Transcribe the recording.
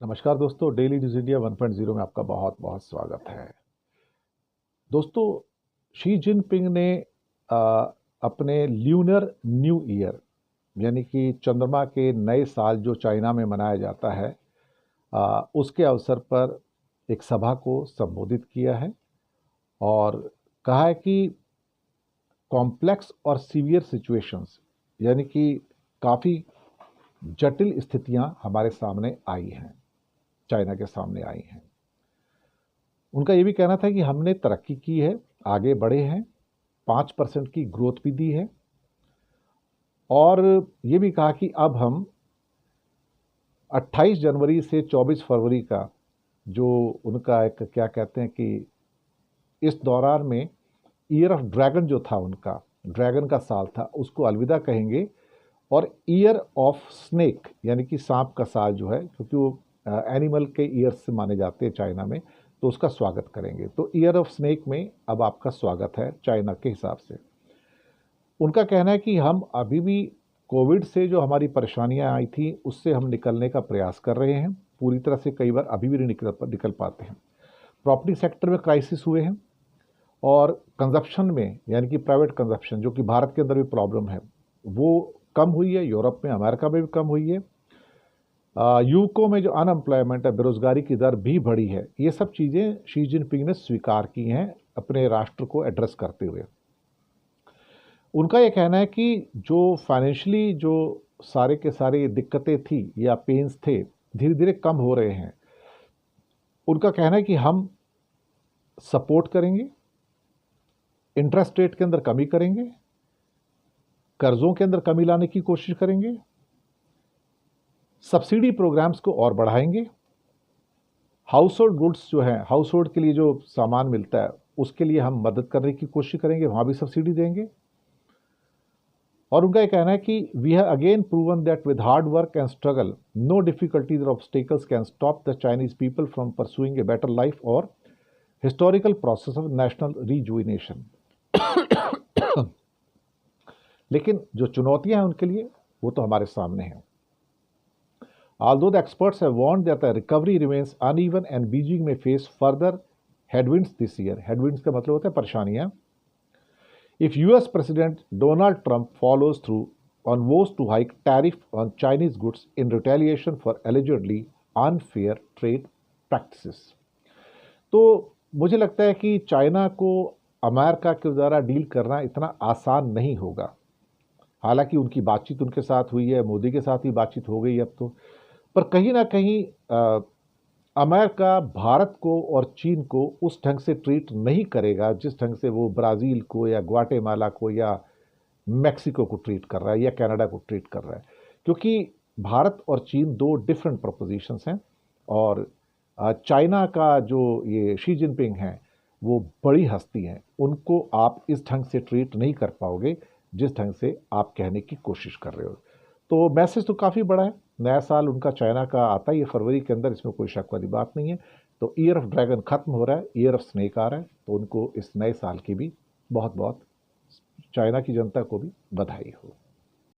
नमस्कार दोस्तों, daily news India 1.0 में आपका बहुत बहुत स्वागत है। दोस्तों, शी जिनपिंग ने अ, अपने ल्यूनर न्यू ईयर यानी कि चंद्रमा के नए साल जो चाइना में मनाया जाता है, उसके अवसर पर एक सभा को संबोधित किया है और कहा है कि कॉम्प्लेक्स और सीवियर सिचुएशंस यानी कि काफ़ी जटिल स्थितियां हमारे सामने आई हैं, चाइना के सामने आई हैं। उनका ये भी कहना था कि हमने तरक्की की है, आगे बढ़े हैं, 5% की ग्रोथ भी दी है और ये भी कहा कि अब हम 28 जनवरी से 24 फरवरी का जो उनका एक क्या कहते हैं कि इस दौरान में ईयर ऑफ ड्रैगन जो था, उनका ड्रैगन का साल था, उसको अलविदा कहेंगे और ईयर ऑफ स्नेक यानी कि सांप का साल जो है, क्योंकि वो एनिमल के ईयर से माने जाते हैं चाइना में, तो उसका स्वागत करेंगे। तो ईयर ऑफ स्नेक में अब आपका स्वागत है चाइना के हिसाब से। उनका कहना है कि हम अभी भी कोविड से जो हमारी परेशानियां आई थी उससे हम निकलने का प्रयास कर रहे हैं, पूरी तरह से कई बार अभी भी नहीं निकल पाते हैं। प्रॉपर्टी सेक्टर में क्राइसिस हुए हैं और कंजप्शन में यानी कि प्राइवेट कंजप्शन, जो कि भारत के अंदर भी प्रॉब्लम है, वो कम हुई है, यूरोप में, अमेरिका में भी कम हुई है। युवकों में जो अनएम्प्लॉयमेंट है, बेरोजगारी की दर भी बढ़ी है। ये सब चीज़ें शी जिनपिंग ने स्वीकार की हैं अपने राष्ट्र को एड्रेस करते हुए। उनका ये कहना है कि जो फाइनेंशियली जो सारे के सारे दिक्कतें थी या पेन्स थे, धीरे धीरे कम हो रहे हैं। उनका कहना है कि हम सपोर्ट करेंगे, इंटरेस्ट रेट के अंदर कमी करेंगे, कर्जों के अंदर कमी लाने की कोशिश करेंगे, सब्सिडी प्रोग्राम्स को और बढ़ाएंगे, हाउस होल्ड गुड्स जो है, हाउस होल्ड के लिए जो सामान मिलता है उसके लिए हम मदद करने की कोशिश करेंगे, वहाँ भी सब्सिडी देंगे। और उनका ये कहना है कि we have again proven that with hard work and struggle no difficulties और obstacles can stop the Chinese people from pursuing a better life और historical process of national rejuvenation. लेकिन जो चुनौतियां हैं उनके लिए, वो तो हमारे सामने हैं। Although the experts have warned that the recovery remains uneven and Beijing may face further headwinds this year. Headwinds का मतलब होता है परेशानियां। If US President Donald Trump follows through on vows to hike tariff on Chinese goods in retaliation for allegedly unfair trade practices. तो मुझे लगता है कि चाइना को अमेरिका के द्वारा डील करना इतना आसान नहीं होगा। हालांकि उनकी बातचीत उनके साथ हुई है, मोदी के साथ भी बातचीत हो गई अब तो, पर कहीं ना कहीं अमेरिका भारत को और चीन को उस ढंग से ट्रीट नहीं करेगा जिस ढंग से वो ब्राज़ील को या ग्वाटेमाला को या मैक्सिको को ट्रीट कर रहा है या कनाडा को ट्रीट कर रहा है, क्योंकि भारत और चीन दो डिफरेंट प्रोपोजिशंस हैं। और चाइना का जो ये शी जिनपिंग हैं, वो बड़ी हस्ती हैं, उनको आप इस ढंग से ट्रीट नहीं कर पाओगे जिस ढंग से आप कहने की कोशिश कर रहे हो। तो मैसेज तो काफ़ी बड़ा है। नया साल उनका चाइना का आता ही है फरवरी के अंदर, इसमें कोई शक वाली बात नहीं है। तो ईयर ऑफ ड्रैगन खत्म हो रहा है, ईयर ऑफ स्नेक आ रहा है, तो उनको इस नए साल की भी बहुत बहुत चाइना की जनता को भी बधाई हो।